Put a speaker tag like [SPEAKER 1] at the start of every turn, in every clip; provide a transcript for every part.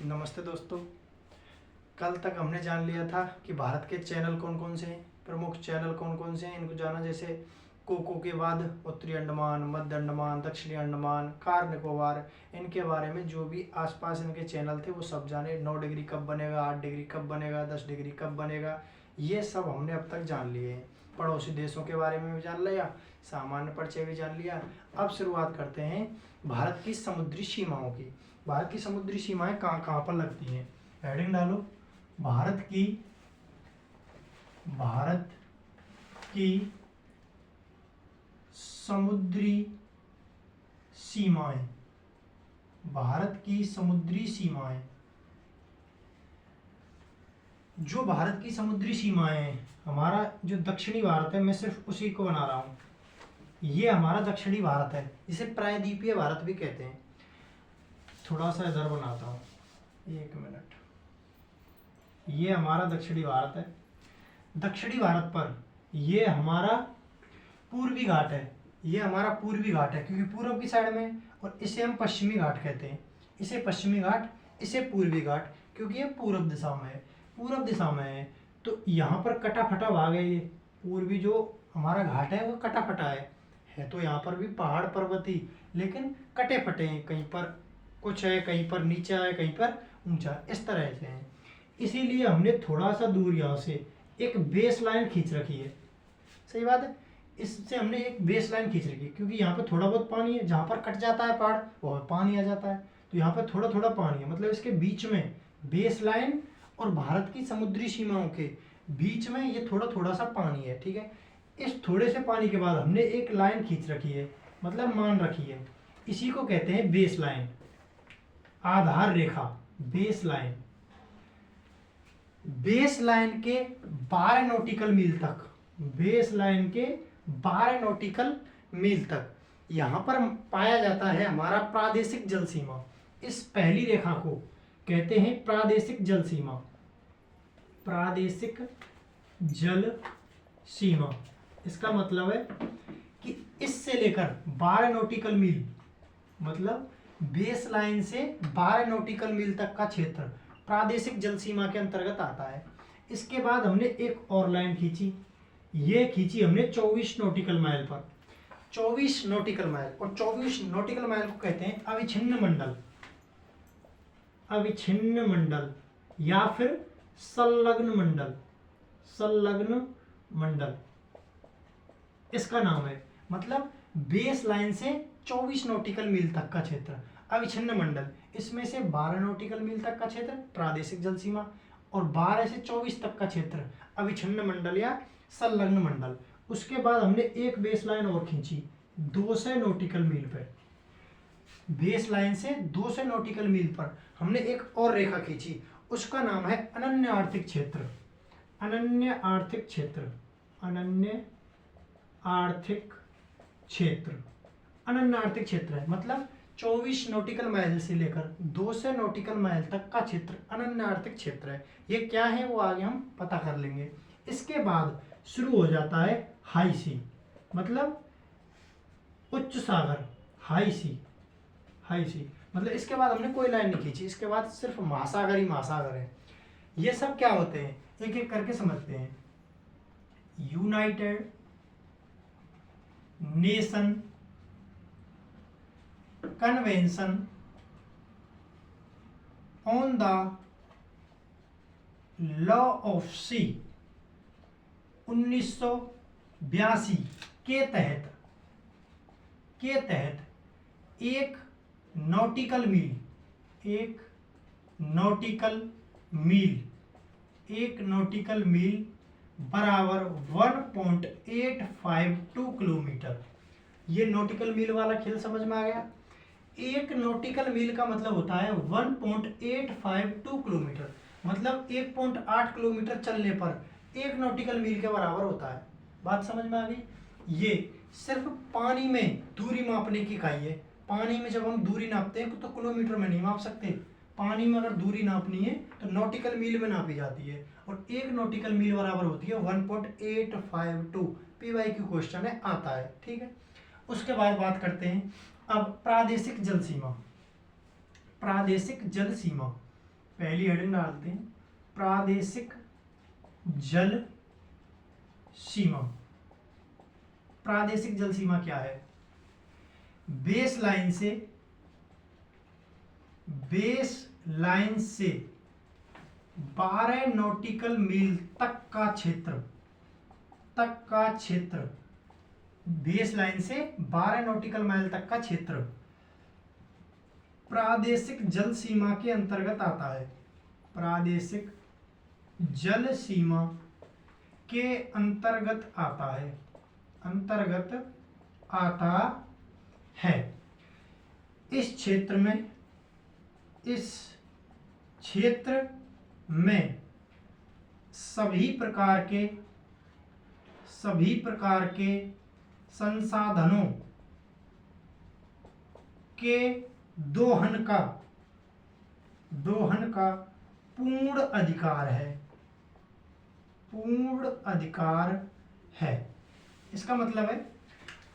[SPEAKER 1] नमस्ते दोस्तों। कल तक हमने जान लिया था कि भारत के चैनल कौन कौन से हैं, प्रमुख चैनल कौन कौन से हैं। इनको जाना, जैसे कोको के बाद उत्तरी अंडमान, मध्य अंडमान, दक्षिणी अंडमान, कार निकोबार, इनके बारे में जो भी आसपास इनके चैनल थे वो सब जाने। 9 डिग्री कब बनेगा, 8 डिग्री कब बनेगा, 10 डिग्री कब बनेगा, ये सब हमने अब तक जान लिए हैं। पड़ोसी देशों के बारे में भी जान लिया, सामान्य परिचय भी जान लिया। अब शुरुआत करते हैं भारत की समुद्री सीमाओं की। भारत की समुद्री सीमाएं कहाँ कहाँ पर लगती हैं। हेडिंग डालो, भारत की समुद्री सीमाएं। भारत की समुद्री सीमाएं, जो भारत की समुद्री सीमाएं हैं, हमारा जो दक्षिणी भारत है, मैं सिर्फ उसी को बना रहा हूँ। ये हमारा दक्षिणी भारत है, इसे प्रायद्वीपीय भारत भी कहते हैं। थोड़ा सा इधर बनाता हूँ, 1 मिनट। ये हमारा दक्षिणी भारत है। दक्षिणी भारत पर ये हमारा पूर्वी घाट है। ये हमारा पूर्वी घाट है क्योंकि पूर्व की साइड में, और इसे हम पश्चिमी घाट कहते हैं। इसे पश्चिमी घाट, इसे पूर्वी घाट, क्योंकि ये पूर्व दिशा में है। पूर्व दिशा में है तो यहाँ पर कटा फटा भाग है। ये पूर्वी जो हमारा घाट है वो कटा फटा है तो यहाँ पर भी पहाड़ पर्वती, लेकिन कटे फटे हैं। कहीं पर कुछ है, कहीं पर नीचा है, कहीं पर ऊंचा, इस तरह से है। इसीलिए हमने थोड़ा सा दूर यहाँ से एक बेस लाइन खींच रखी है। सही बात है, इससे हमने एक बेस लाइन खींच रखी है क्योंकि यहाँ पर थोड़ा बहुत पानी है। जहाँ पर कट जाता है पहाड़ वहाँ पर पानी आ जाता है, तो यहाँ पर थोड़ा थोड़ा पानी है। मतलब इसके बीच में बेस लाइन और भारत की समुद्री सीमाओं के बीच में ये थोड़ा थोड़ा सा पानी है। ठीक है, इस थोड़े से पानी के बाद हमने एक लाइन खींच रखी है, मतलब मान रखी है। इसी को कहते हैं बेस लाइन, आधार रेखा, बेस लाइन। बेस लाइन के 12 नॉटिकल मील तक, बेस लाइन के 12 नॉटिकल मील तक यहाँ पर पाया जाता है हमारा प्रादेशिक जल सीमा। इस पहली रेखा को कहते हैं प्रादेशिक जल सीमा। प्रादेशिक जल सीमा, इसका मतलब है कि इससे लेकर 12 नॉटिकल मील, मतलब बेस लाइन से 12 नॉटिकल मील तक का क्षेत्र प्रादेशिक जल सीमा के अंतर्गत आता है। इसके बाद हमने एक और लाइन खींची, ये खींची हमने 24 नॉटिकल माइल पर। 24 नॉटिकल माइल, और 24 नॉटिकल माइल को कहते हैं अविच्छिन्न मंडल। अविच्छिन्न मंडल या फिर संलग्न मंडल, संलग्न मंडल इसका नाम है। मतलब बेस लाइन से 24 नॉटिकल मील तक का क्षेत्र अविच्छिन्न मंडल। इसमें से 12 नॉटिकल मील तक का क्षेत्र प्रादेशिक जल सीमा, और 12 से 24 तक का क्षेत्र अविच्छिन्न मंडल या संलग्न मंडल। उसके बाद हमने एक बेस लाइन और खींची 200 नॉटिकल मील पर। बेस लाइन से 200 नॉटिकल मील पर हमने एक और रेखा खींची, उसका नाम है अनन्य आर्थिक क्षेत्र। अनन्य आर्थिक क्षेत्र, अनन्य आर्थिक क्षेत्र, अनन्य आर्थिक क्षेत्र है। मतलब 24 नॉटिकल माइल से लेकर 200 नॉटिकल माइल तक का क्षेत्र अनन्य आर्थिक क्षेत्र है। ये क्या है वो आगे हम पता कर लेंगे। इसके बाद शुरू हो जाता है हाई सी, मतलब उच्च सागर। हाई सी, हाई सी मतलब इसके बाद हमने कोई लाइन नहीं खींची, इसके बाद सिर्फ महासागर ही महासागर है। ये सब क्या होते हैं एक एक करके समझते हैं। United Nation Convention on the law of sea 1982 के तहत एक नॉटिकल मील, एक नॉटिकल मील बराबर 1.852 किलोमीटर। ये नॉटिकल मील वाला खेल समझ में आ गया। एक नॉटिकल मील का मतलब होता है 1.852 किलोमीटर, मतलब 1.8 किलोमीटर चलने पर एक नॉटिकल मील के बराबर होता है। बात समझ में आ गई। ये सिर्फ पानी में दूरी मापने की इकाई है। पानी में जब हम दूरी नापते हैं तो किलोमीटर में नहीं माप सकते। पानी में अगर दूरी नापनी है तो नॉटिकल मील में नापी जाती है, और एक नॉटिकल मील बराबर होती है 1.852। पीवाई की क्वेश्चन है, आता है। ठीक है, उसके बाद बात करते हैं अब प्रादेशिक जल सीमा। प्रादेशिक जल सीमा पहली हेडिंग डालते हैं, प्रादेशिक जल सीमा। प्रादेशिक जल सीमा क्या है? बेस लाइन से 12 नॉटिकल मील तक का क्षेत्र, बेस लाइन से 12 नॉटिकल माइल तक का क्षेत्र प्रादेशिक जल सीमा के अंतर्गत आता है। प्रादेशिक जल सीमा के अंतर्गत आता है। इस क्षेत्र में सभी प्रकार के संसाधनों के दोहन का पूर्ण अधिकार है। इसका मतलब है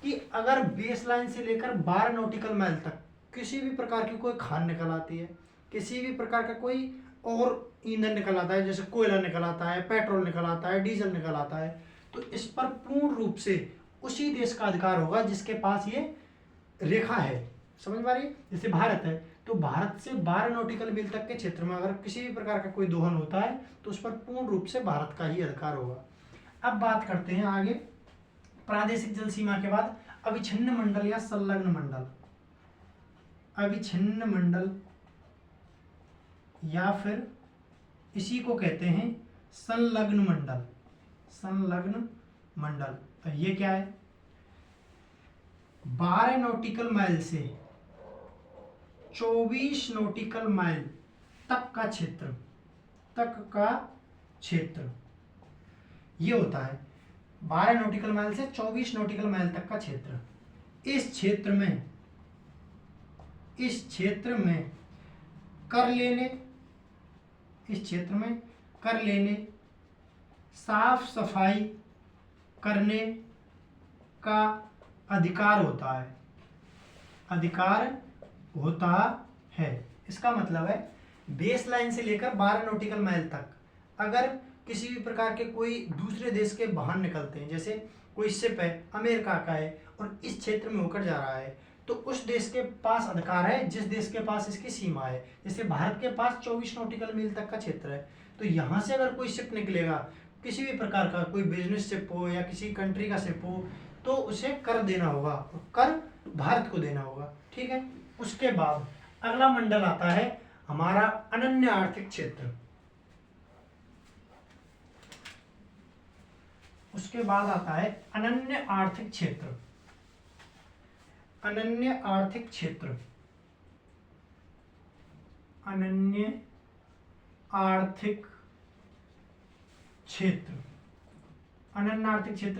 [SPEAKER 1] कि अगर बेस लाइन से लेकर 12 नॉटिकल माइल तक किसी भी प्रकार की कोई खान निकल आती है, किसी भी प्रकार का कोई और ईंधन निकल आता है, जैसे कोयला निकल आता है, पेट्रोल निकल आता है, डीजल निकल आता है, तो इस पर पूर्ण रूप से उसी देश का अधिकार होगा जिसके पास ये रेखा है। समझ पा रही है? जैसे भारत है, तो भारत से 12 नॉटिकल मील तक के क्षेत्र में अगर किसी भी प्रकार का कोई दोहन होता है तो उस पर पूर्ण रूप से भारत का ही अधिकार होगा। अब बात करते हैं आगे, प्रादेशिक जल सीमा के बाद अविच्छिन्न मंडल या संलग्न मंडल। अविच्छिन्न मंडल या फिर इसी को कहते हैं संलग्न मंडल। ये क्या है? 12 नॉटिकल माइल से 24 नॉटिकल माइल तक का क्षेत्र ये होता है। 12 नॉटिकल माइल से 24 नॉटिकल माइल तक का क्षेत्र। इस क्षेत्र में कर लेने साफ सफाई करने का अधिकार होता है। इसका मतलब है बेस लाइन से लेकर 12 नॉटिकल माइल तक अगर किसी भी प्रकार के कोई दूसरे देश के वाहन निकलते हैं, जैसे कोई शिप है अमेरिका का है और इस क्षेत्र में होकर जा रहा है, तो उस देश के पास अधिकार है जिस देश के पास इसकी सीमा है। जैसे भारत के पास 24 नॉटिकल मील तक का क्षेत्र है, तो यहाँ से अगर कोई शिप निकलेगा, किसी भी प्रकार का कोई बिजनेस शिप हो या किसी कंट्री का शिप हो, तो उसे कर देना होगा और कर भारत को देना होगा। ठीक है। उसके बाद अगला मंडल आता है हमारा अनन्य आर्थिक क्षेत्र। उसके बाद आता है अनन्य आर्थिक क्षेत्र। अनन्य आर्थिक क्षेत्र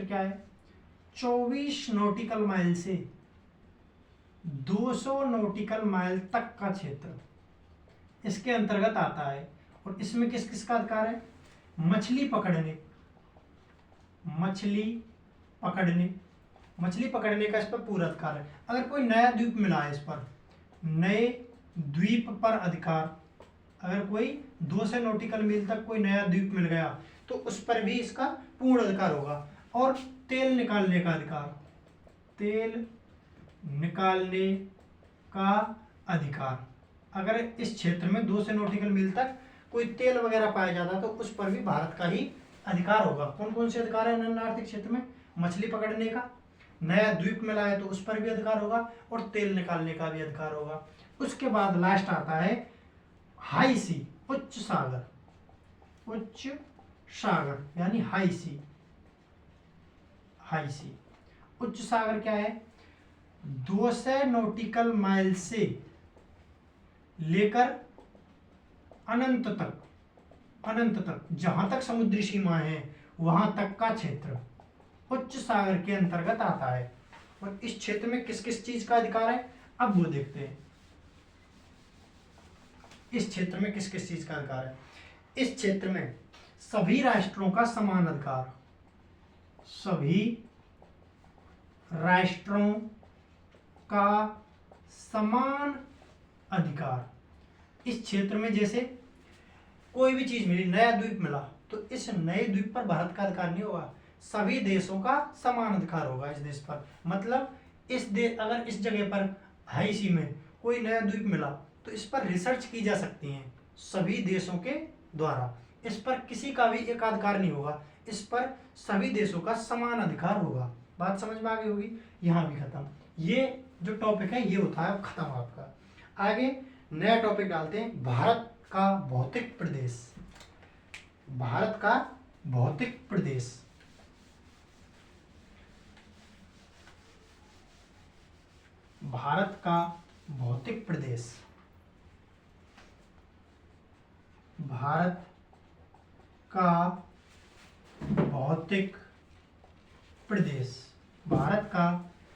[SPEAKER 1] क्या है? 24 नॉटिकल माइल से 200 नॉटिकल माइल तक का क्षेत्र इसके अंतर्गत आता है। और इसमें किस किस का अधिकार है? मछली पकड़ने का इस पर पूरा अधिकार है। अगर कोई नया द्वीप मिला है, इस पर नए द्वीप पर अधिकार, अगर कोई 200 नॉटिकल मील तक कोई नया द्वीप मिल गया तो उस पर भी इसका पूर्ण अधिकार होगा। और तेल निकालने का अधिकार, अगर इस क्षेत्र में 200 नॉटिकल मील तक कोई तेल वगैरह पाया जाता तो उस पर भी भारत का ही अधिकार होगा। कौन कौन से अधिकार है अनन्य आर्थिक क्षेत्र में? मछली पकड़ने का, नया द्वीप मिला है तो उस पर भी अधिकार होगा और तेल निकालने का भी अधिकार होगा। उसके बाद लास्ट आता है हाई सी, उच्च सागर यानी हाई सी। उच्च सागर क्या है? 200 नॉटिकल माइल से लेकर अनंत तक जहां तक समुद्री सीमा है वहां तक का क्षेत्र उच्च सागर के अंतर्गत आता है। और इस क्षेत्र में किस किस चीज का अधिकार है अब वो देखते हैं। इस क्षेत्र में किस किस चीज का अधिकार है? इस क्षेत्र में सभी राष्ट्रों का समान अधिकार, सभी राष्ट्रों का समान अधिकार। इस क्षेत्र में जैसे कोई भी चीज मिली, नया द्वीप मिला, तो इस नए द्वीप पर भारत का अधिकार नहीं होगा, सभी देशों का समान अधिकार होगा इस देश पर। मतलब इस देश, अगर इस जगह पर हाई सी में कोई नया द्वीप मिला तो इस पर रिसर्च की जा सकती है सभी देशों के द्वारा, इस पर किसी का भी एकाधिकार नहीं होगा, इस पर सभी देशों का समान अधिकार होगा। बात समझ में आ गई होगी। यहाँ भी खत्म, ये जो टॉपिक है ये होता है खत्म आपका। आगे नया टॉपिक डालते हैं, भारत का भौतिक प्रदेश। भारत का भौतिक प्रदेश, भारत का भौतिक प्रदेश, भारत का भौतिक प्रदेश, भारत का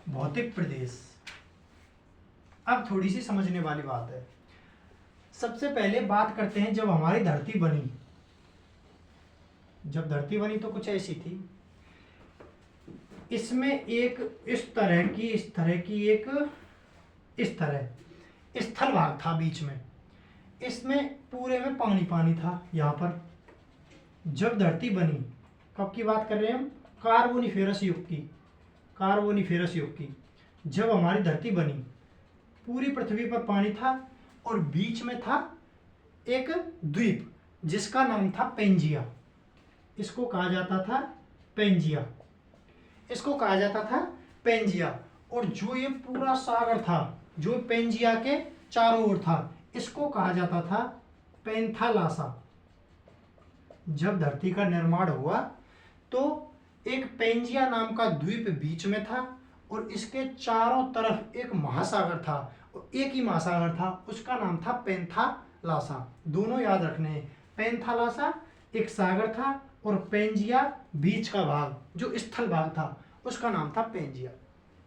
[SPEAKER 1] भौतिक प्रदेश। अब थोड़ी सी समझने वाली बात है। सबसे पहले बात करते हैं जब हमारी धरती बनी। जब धरती बनी तो कुछ ऐसी थी, इसमें एक इस तरह की एक इस तरह स्थल भाग था बीच में, इसमें पूरे में पानी पानी था यहाँ पर। जब धरती बनी, कब की बात कर रहे हैं हम, कार्बोनिफेरस युग की, कार्बोनिफेरस युग की। जब हमारी धरती बनी पूरी पृथ्वी पर पानी था और बीच में था एक द्वीप जिसका नाम था पेंजिया। इसको कहा जाता था पेंजिया, इसको कहा जाता था पेंजिया। और जो ये पूरा सागर था जो पेंजिया के चारों ओर था, इसको कहा जाता था पेंथालासा। जब धरती का निर्माण हुआ तो एक पेंजिया नाम का द्वीप बीच में था और इसके चारों तरफ एक महासागर था, और एक ही महासागर था, उसका नाम था पेंथालासा। दोनों याद रखने हैं, पेंथालासा एक सागर था और पेंजिया बीच का भाग जो स्थल भाग था उसका नाम था पेंजिया।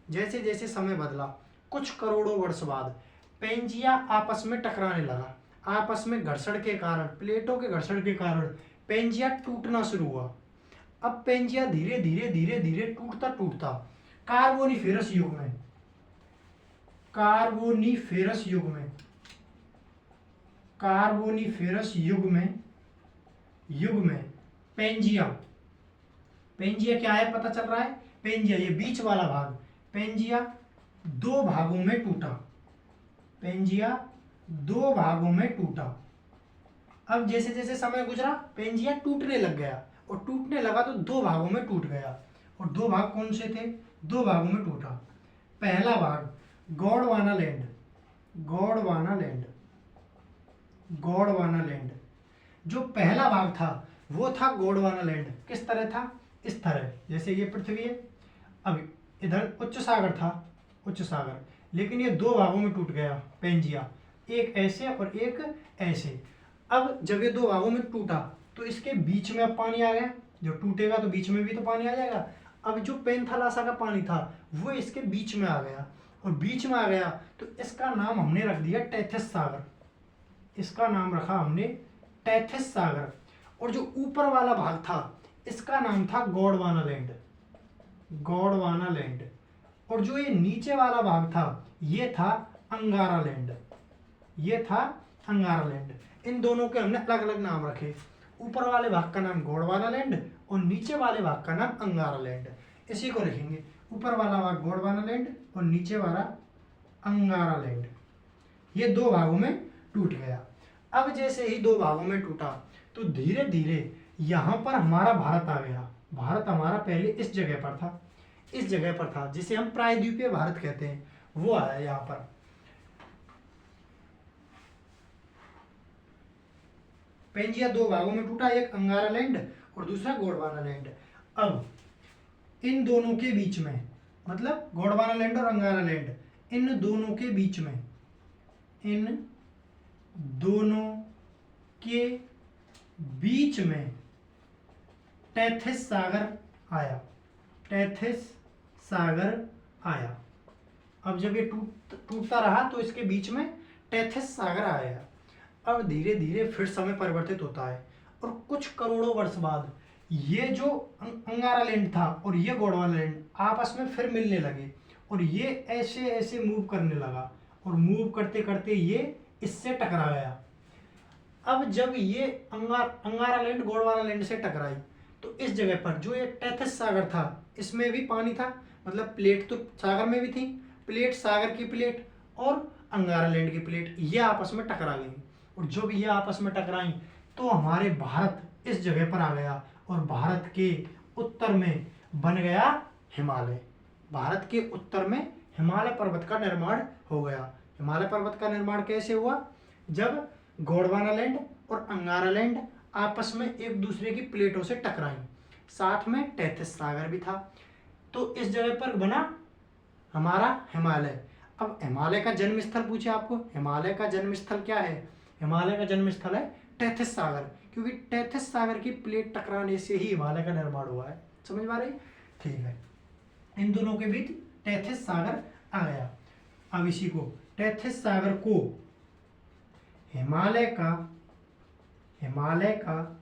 [SPEAKER 1] जैसे जैसे समय बदला, कुछ करोड़ों वर्ष बाद पेंजिया आपस में टकराने लगा। आपस में घर्षण के कारण, प्लेटों के घर्षण के कारण पेंजिया टूटना शुरू हुआ। अब पेंजिया धीरे धीरे धीरे धीरे टूटता टूटता कार्बोनिफेरस युग में, कार्बोनिफेरस युग में, कार्बोनिफेरस युग में पेंजिया, पेंजिया क्या है पता चल रहा है, पेंजिया ये बीच वाला भाग, पेंजिया दो भागों में टूटा, पेंजिया दो भागों में टूटा। अब जैसे जैसे समय गुजरा पेंजिया टूटने लग गया, और टूटने लगा तो दो भागों में टूट गया। और दो भाग कौन से थे, दो भागों में टूटा। पहला भाग Gondwana land, Gondwana land, Gondwana land. जो पहला भाग था वो था गोंडवाना लैंड। किस तरह था, इस तरह, जैसे ये पृथ्वी है, अब इधर उच्च सागर था, उच्च सागर, लेकिन ये दो भागों में टूट गया पेंजिया, एक ऐसे और एक ऐसे। अब जब ये दो भागों में टूटा तो इसके बीच में अब पानी आ गया, जो टूटेगा तो बीच में भी तो पानी आ जाएगा। अब जो पेंथालासा का पानी था वो इसके बीच में आ गया, और बीच में आ गया तो इसका नाम हमने रख दिया टेथिस सागर, इसका नाम रखा हमने टेथिस सागर। और जो ऊपर वाला भाग था इसका नाम था गोंडवाना लैंड, गोंडवाना लैंड। और जो ये नीचे वाला भाग था ये था अंगारा लैंड, ये था अंगारा लैंड। इन दोनों के हमने अलग अलग नाम रखे, ऊपर वाले भाग का नाम गोंडवाना लैंड और नीचे वाले भाग का नाम अंगारा लैंड। इसी को लिखेंगे, ऊपर वाला भाग गोंडवाना लैंड और नीचे वाला अंगारा लैंड। ये दो भागों में टूट गया। अब जैसे ही दो भागों में टूटा तो धीरे धीरे यहाँ पर हमारा भारत आ गया। भारत हमारा पहले इस जगह पर था, इस जगह पर था जिसे हम प्रायद्वीपीय भारत कहते हैं, वो आया यहाँ पर। पेंजिया दो भागों में टूटा, एक अंगारा लैंड और दूसरा गोंडवाना लैंड। अब इन दोनों के बीच में, मतलब गोंडवाना लैंड और अंगारा लैंड, इन दोनों के बीच में, इन दोनों के बीच में टेथिस सागर आया, टेथिस सागर आया। अब जब ये टूटता रहा तो इसके बीच में टेथिस सागर आया। अब धीरे धीरे फिर समय परिवर्तित होता है और कुछ करोड़ों वर्ष बाद ये जो अंगारा लैंड था और ये गोंडवाना लैंड आपस में फिर मिलने लगे, और ये ऐसे ऐसे मूव करने लगा, और मूव करते करते ये इससे टकरा गया। अब जब ये अंगारा लैंड गोंडवाना लैंड से टकराई तो इस जगह पर जो ये टेथिस सागर था इसमें भी पानी था, मतलब प्लेट तो सागर में भी थी, प्लेट सागर की प्लेट और अंगारा लैंड की प्लेट ये आपस में टकरा गई। और जब ये आपस में टकराई तो हमारे भारत इस जगह पर आ गया और भारत के उत्तर में बन गया हिमालय। भारत के उत्तर में हिमालय पर्वत का निर्माण हो गया। हिमालय पर्वत का निर्माण कैसे हुआ? जब गोंडवाना लैंड और अंगारा लैंड आपस में एक दूसरे की प्लेटों से टकराई, साथ में टेथिस सागर भी था, तो इस जगह पर बना हमारा हिमालय। अब हिमालय का जन्म स्थल पूछे आपको, हिमालय का जन्म स्थल क्या है? हिमालय का जन्म स्थल है टेथिस सागर, क्योंकि टेथिस सागर की प्लेट टकराने से ही हिमालय का निर्माण हुआ है। समझ में आ रही? ठीक है, इन दोनों के बीच टेथिस सागर आ गया। अब इसी को टेथिस सागर को हिमालय का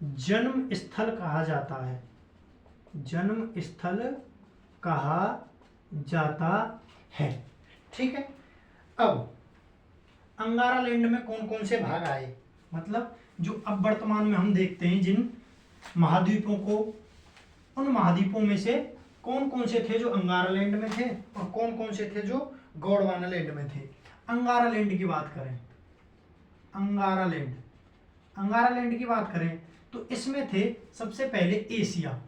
[SPEAKER 1] जन्म स्थल कहा जाता है, जन्म स्थल कहा जाता है। ठीक है, अब अंगारा लैंड में कौन कौन से भाग आए, मतलब जो अब वर्तमान में हम देखते हैं जिन महाद्वीपों को, उन महाद्वीपों में से कौन कौन से थे जो अंगारा लैंड में थे और कौन कौन से थे जो गोंडवाना लैंड में थे। अंगारा लैंड की बात करें, अंगारा लैंड की बात करें तो इसमें थे सबसे पहले एशिया,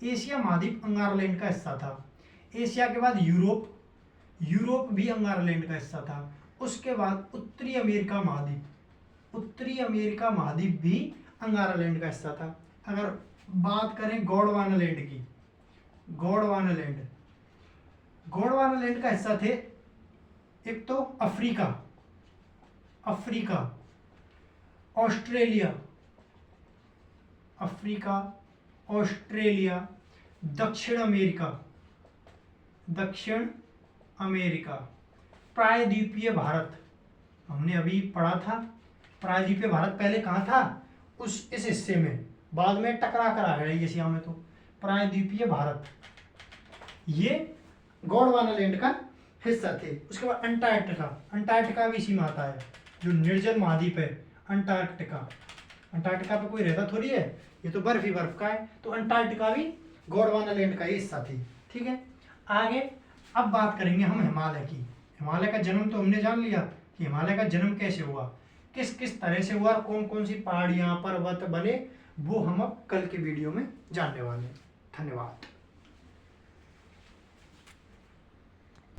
[SPEAKER 1] एशिया महाद्वीप अंगारा लैंड का हिस्सा था। एशिया के बाद यूरोप भी अंगारा लैंड का हिस्सा था। उसके बाद उत्तरी अमेरिका महाद्वीप भी अंगारा लैंड का हिस्सा था। अगर बात करें गोंडवाना लैंड की, गोंडवाना लैंड का हिस्सा थे एक तो अफ्रीका, ऑस्ट्रेलिया, दक्षिण अमेरिका, प्रायद्वीपीय भारत। हमने अभी पढ़ा था प्रायद्वीपीय भारत पहले कहाँ था? इस हिस्से में, बाद में टकरा कर आ गया एशिया में। तो प्रायद्वीपीय भारत ये गोंडवाना लैंड का हिस्सा थे। उसके बाद अंटार्कटिका भी इसी में आता है, जो निर्जल महाद्वीप है अंटार्कटिका पे कोई रहता थोड़ी है, ये तो बर्फ ही बर्फ का है। तो अंटार्कटिका भी गोंडवाना लैंड का ही हिस्सा थी। ठीक है, आगे अब बात करेंगे हम हिमालय की। हिमालय का जन्म तो हमने जान लिया कि हिमालय का जन्म कैसे हुआ, किस किस तरह से हुआ, कौन कौन सी पहाड़ियाँ पर्वत बने, वो हम अब कल के वीडियो में जानने वाले हैं। धन्यवाद।